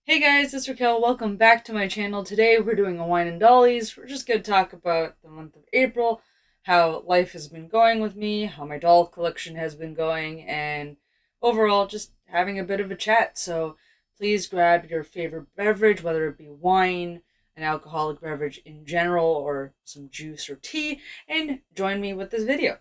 Hey guys, it's Raquel. Welcome back to my channel. Today we're doing a wine and dollies. We're just going to talk about the month of April, how life has been going with me, how my doll collection has been going, and overall just having a bit of a chat. So please grab your favorite beverage, whether it be wine, an alcoholic beverage in general, or some juice or tea, and join me with this video.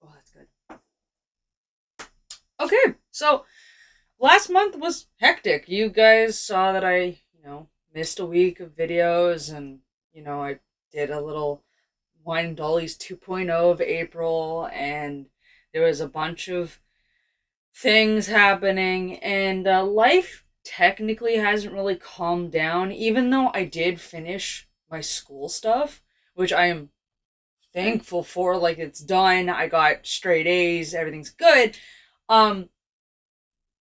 Oh, that's good. Okay, so last month was hectic. You guys saw that I missed a week of videos and I did a little Wine Dollies 2.0 of April and there was a bunch of things happening and life technically hasn't really calmed down even though I did finish my school stuff, which I am thankful for. Like, it's done. I got straight A's, everything's good. Um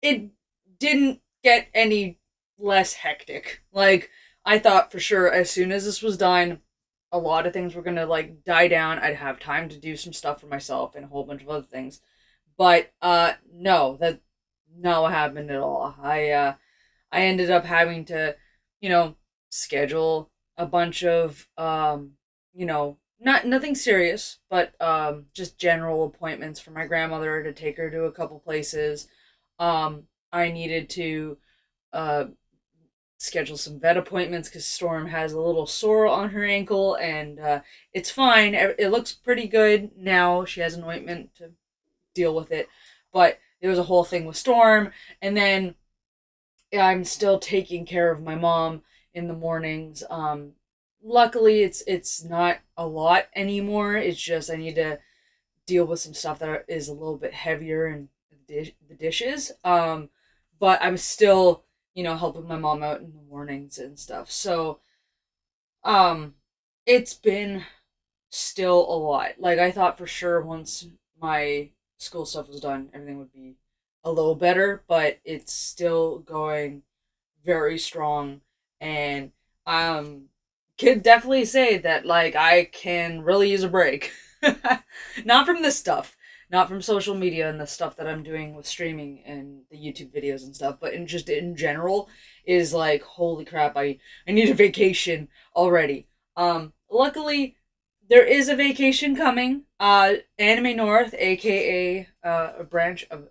it didn't get any less hectic. Like, I thought for sure as soon as this was done, a lot of things were gonna like die down. I'd have time to do some stuff for myself and a whole bunch of other things. But no, that not what happened at all. I ended up having to, you know, schedule a bunch of not nothing serious, but just general appointments for my grandmother to take her to a couple places. I needed to uh schedule some vet appointments because Storm has a little sore on her ankle, and it's fine. It looks pretty good now. She has an ointment to deal with it, but there was a whole thing with Storm, and then I'm still taking care of my mom in the mornings. Luckily, it's not a lot anymore. It's just I need to deal with some stuff that is a little bit heavier in the dishes. But I'm still, helping my mom out in the mornings and stuff. So, um, it's been still a lot. Like, I thought for sure once my school stuff was done, everything would be a little better, but it's still going very strong. And um can definitely say that like I can really use a break. Not from this stuff, not from social media and the stuff that I'm doing with streaming and the YouTube videos and stuff, but in general is like holy crap, I need a vacation already. Luckily there is a vacation coming. Anime North, aka a branch of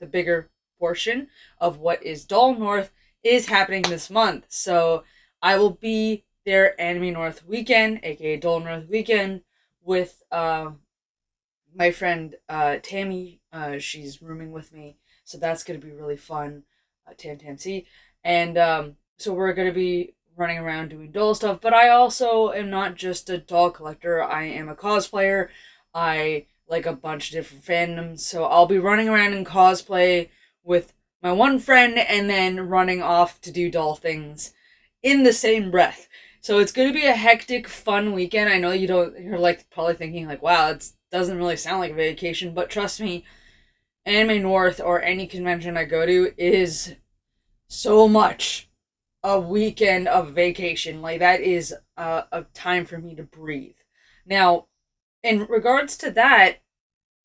the bigger portion of what is Doll North, is happening this month. So I will be there Anime North weekend, aka Doll North weekend, with my friend Tammy. She's rooming with me, so that's gonna be really fun. Tam Tam C, and so we're gonna be running around doing doll stuff. But I also am not just a doll collector. I am a cosplayer. I like a bunch of different fandoms, so I'll be running around in cosplay with my one friend, and then running off to do doll things in the same breath. So it's going to be a hectic, fun weekend. I know you don't. You're like probably thinking like, "Wow, it doesn't really sound like a vacation." But trust me, Anime North or any convention I go to is so much a weekend of vacation. Like, that is a time for me to breathe. Now, in regards to that,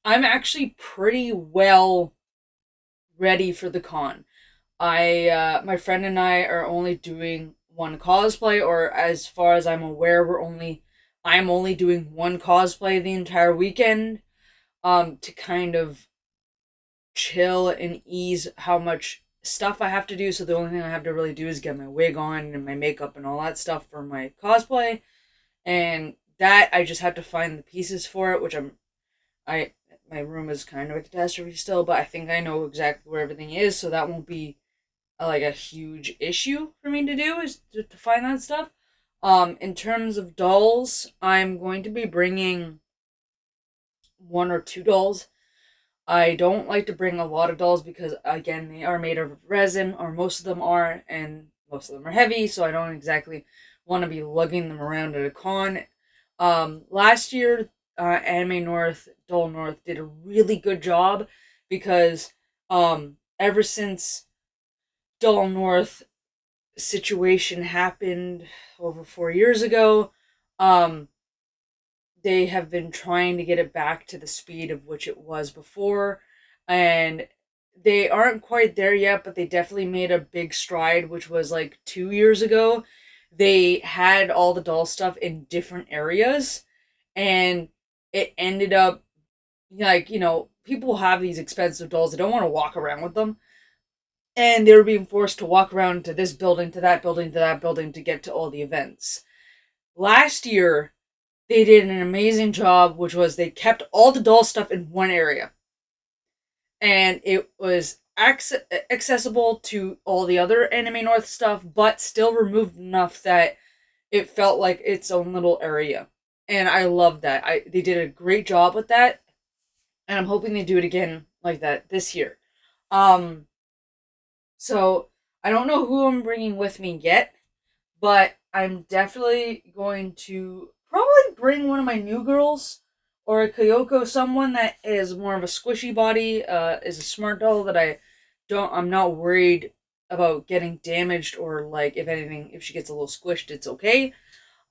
I'm actually pretty well ready for the con. My friend and I are only doing one cosplay, or as far as I'm aware, I'm only doing one cosplay the entire weekend, to kind of chill and ease how much stuff I have to do. So the only thing I have to really do is get my wig on and my makeup and all that stuff for my cosplay, and that I just have to find the pieces for it, which I my room is kind of a catastrophe still, but I think I know exactly where everything is, so that won't be like a huge issue for me to do, is to find that stuff. In terms of dolls, I'm going to be bringing one or two dolls. I don't like to bring a lot of dolls because again they are made of resin, or most of them are, and most of them are heavy, so I don't exactly want to be lugging them around at a con. Last year, Anime North, Doll North did a really good job because ever since Doll North situation happened over 4 years ago, um, they have been trying to get it back to the speed of which it was before, and they aren't quite there yet, but they definitely made a big stride, which was like 2 years ago. They had all the doll stuff in different areas, and it ended up like, people have these expensive dolls, they don't want to walk around with them. And they were being forced to walk around to this building, to that building, to that building to get to all the events. Last year, they did an amazing job, which was they kept all the doll stuff in one area. And it was accessible to all the other Anime North stuff, but still removed enough that it felt like its own little area. And I love that. They did a great job with that, and I'm hoping they do it again like that this year. Um, so I don't know who I'm bringing with me yet, but I'm definitely going to probably bring one of my new girls or a Kyoko, someone that is more of a squishy body, is a smart doll that I'm not worried about getting damaged, or like, if anything, if she gets a little squished, it's okay.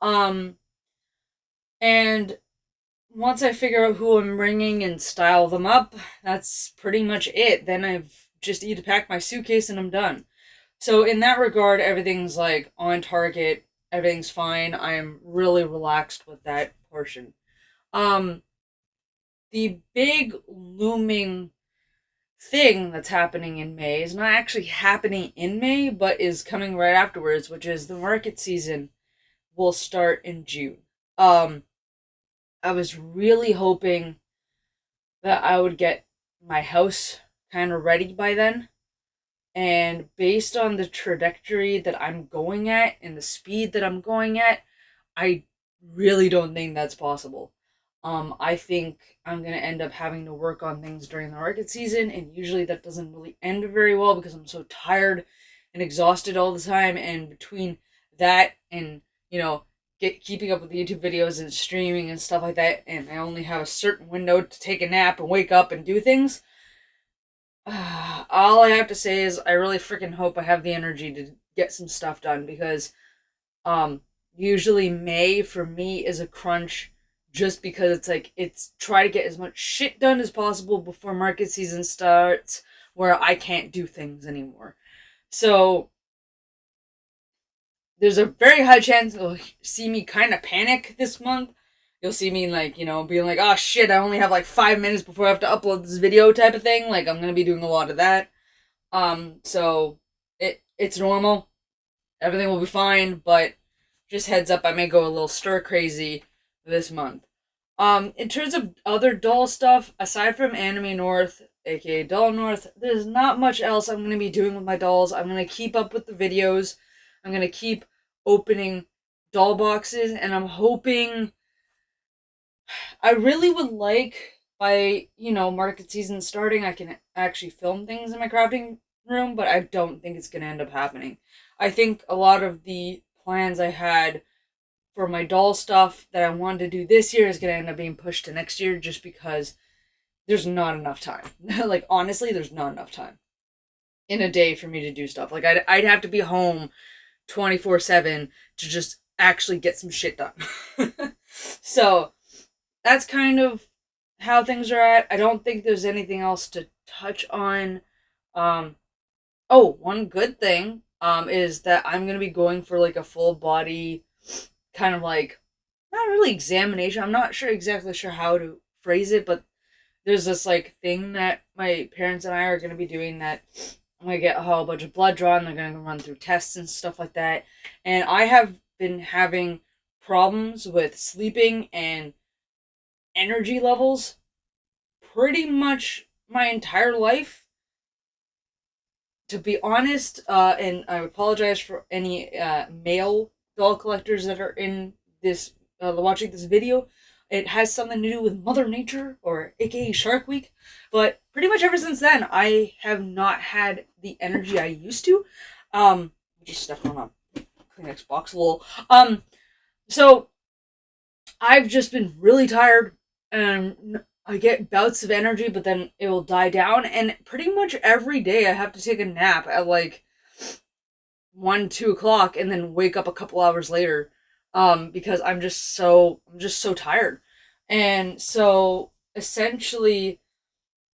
Um, and once I figure out who I'm bringing and style them up, that's pretty much it. Then I've just need to pack my suitcase and I'm done. So in that regard, everything's like on target. Everything's fine. I am really relaxed with that portion. Um, the big looming thing that's happening in May is not actually happening in May, but is coming right afterwards, which is the market season will start in June. Um, I was really hoping that I would get my house kind of ready by then. And based on the trajectory that I'm going at and the speed that I'm going at, I really don't think that's possible. I think I'm gonna end up having to work on things during the market season, and usually that doesn't really end very well because I'm so tired and exhausted all the time. And between that and keeping up with the YouTube videos and streaming and stuff like that, and I only have a certain window to take a nap and wake up and do things. All I have to say is I really freaking hope I have the energy to get some stuff done, because um usually May for me is a crunch, just because it's like it's try to get as much shit done as possible before market season starts, where I can't do things anymore. So there's a very high chance you'll see me kind of panic this month. You'll see me like, being like, oh shit, I only have like 5 minutes before I have to upload this video type of thing. Like, I'm gonna be doing a lot of that. So it's normal. Everything will be fine, but just heads up, I may go a little stir crazy this month. In terms of other doll stuff, aside from Anime North, aka Doll North, there's not much else I'm gonna be doing with my dolls. I'm gonna keep up with the videos. I'm gonna keep opening doll boxes, and I'm hoping, I really would like, by, market season starting, I can actually film things in my crafting room, but I don't think it's going to end up happening. I think a lot of the plans I had for my doll stuff that I wanted to do this year is going to end up being pushed to next year, just because there's not enough time. Like, honestly, there's not enough time in a day for me to do stuff. Like, I'd have to be home 24/7 to just actually get some shit done. So that's kind of how things are at. I don't think there's anything else to touch on. Um, oh, one good thing is that I'm gonna be going for like a full body kind of like, not really examination. I'm not exactly sure how to phrase it, but there's this like thing that my parents and I are gonna be doing, that I'm gonna get a whole bunch of blood drawn. They're gonna run through tests and stuff like that. And I have been having problems with sleeping and energy levels pretty much my entire life, to be honest. And I apologize for any male doll collectors that are in this watching this video. It has something to do with Mother Nature, or aka Shark Week. But pretty much ever since then, I have not had the energy I used to. Just stepping on a Kleenex box, lol. So I've just been really tired, and I get bouts of energy, but then it will die down. And pretty much every day I have to take a nap at like 1, 2 o'clock, and then wake up a couple hours later, because I'm just so tired. And so essentially,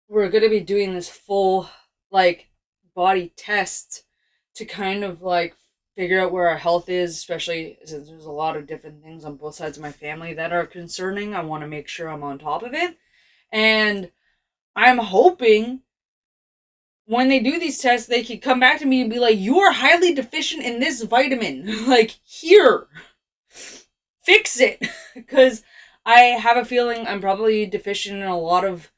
we're gonna be doing this full like body tests to kind of like figure out where our health is, especially since there's a lot of different things on both sides of my family that are concerning. I want to make sure I'm on top of it. And I'm hoping when they do these tests, they could come back to me and be like, you are highly deficient in this vitamin. Like, here, fix it. Because I have a feeling I'm probably deficient in a lot of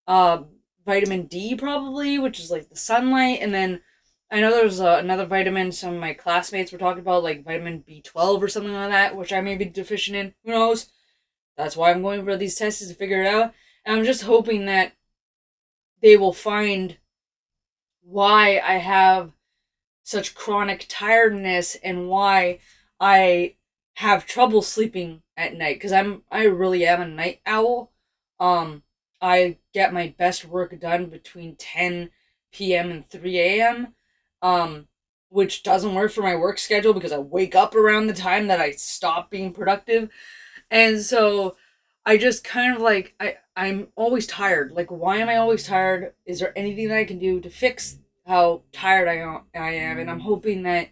uh, vitamin D, probably, which is like the sunlight. And then I know there's another vitamin some of my classmates were talking about, like vitamin B12 or something like that, which I may be deficient in. Who knows? That's why I'm going for these tests to figure it out. And I'm just hoping that they will find why I have such chronic tiredness and why I have trouble sleeping at night, because I really am a night owl. Um I get my best work done between 10 p.m. and 3 a.m. Which doesn't work for my work schedule because I wake up around the time that I stop being productive. And so I just kind of like I'm always tired. Like, why am I always tired? Is there anything that I can do to fix how tired I am? And I'm hoping that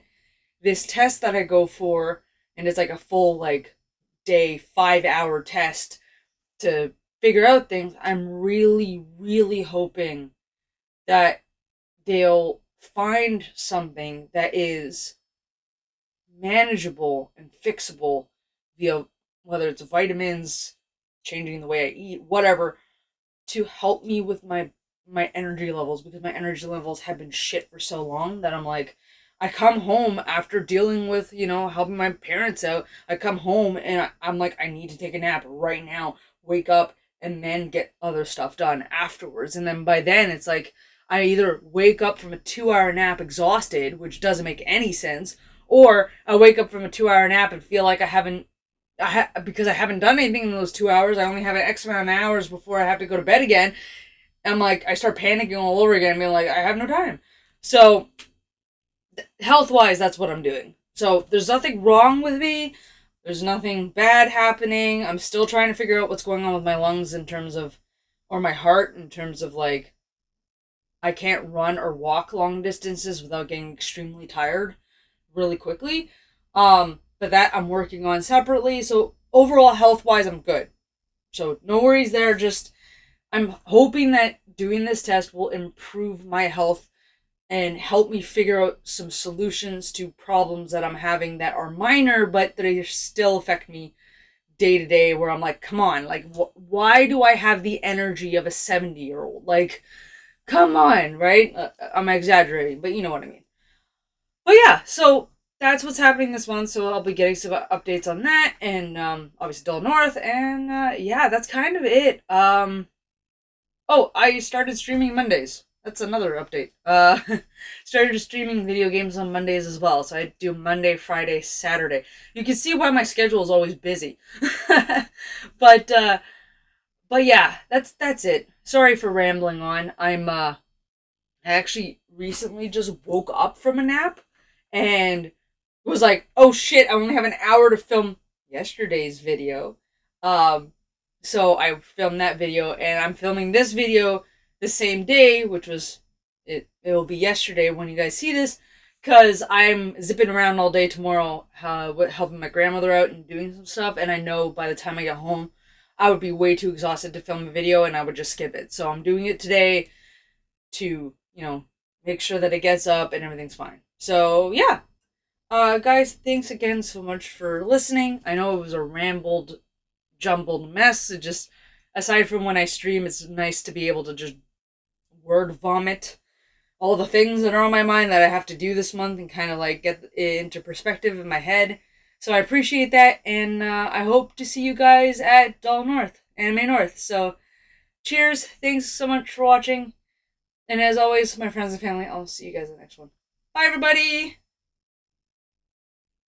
this test that I go for, and it's like a full like day 5 hour test to figure out things. I'm really really hoping that they'll find something that is manageable and fixable via, whether it's vitamins, changing the way I eat, whatever, to help me with my energy levels, because my energy levels have been shit for so long that I'm like, I come home after dealing with, helping my parents out. I come home and I'm like, I need to take a nap right now, wake up, and then get other stuff done afterwards. And then by then it's like I either wake up from a 2 hour nap exhausted, which doesn't make any sense, or I wake up from a 2 hour nap and feel like because I haven't done anything in those 2 hours. I only have an X amount of hours before I have to go to bed again. I'm like, I start panicking all over again, being like, I have no time. So, health wise, that's what I'm doing. So, there's nothing wrong with me. There's nothing bad happening. I'm still trying to figure out what's going on with my lungs in terms of, or my heart in terms of like, I can't run or walk long distances without getting extremely tired really quickly. But that I'm working on separately. So, overall, health wise, I'm good. So, no worries there. Just, I'm hoping that doing this test will improve my health and help me figure out some solutions to problems that I'm having that are minor, but they still affect me day to day. Where I'm like, come on, like, why do I have the energy of a 70-year-old? Like, come on, right? I'm exaggerating, but you know what I mean. But yeah, so that's what's happening this month. So I'll be getting some updates on that, and obviously Dull North, and yeah, that's kind of it. Oh, I started streaming Mondays. That's another update. Started streaming video games on Mondays as well. So I do Monday, Friday, Saturday. You can see why my schedule is always busy. but but yeah, that's it. Sorry for rambling on. I actually recently just woke up from a nap and was like, "Oh shit, I only have an hour to film yesterday's video." Um so I filmed that video, and I'm filming this video the same day, which was it will be yesterday when you guys see this, cuz I'm zipping around all day tomorrow helping my grandmother out and doing some stuff, and I know by the time I get home I would be way too exhausted to film a video and I would just skip it. So I'm doing it today to, make sure that it gets up and everything's fine. So, yeah. Guys, thanks again so much for listening. I know it was a rambled, jumbled mess. It just, aside from when I stream, it's nice to be able to just word vomit all the things that are on my mind that I have to do this month and kind of like get it into perspective in my head. So I appreciate that, and I hope to see you guys at Doll North, Anime North. So, cheers. Thanks so much for watching. And as always, my friends and family, I'll see you guys in the next one. Bye, everybody!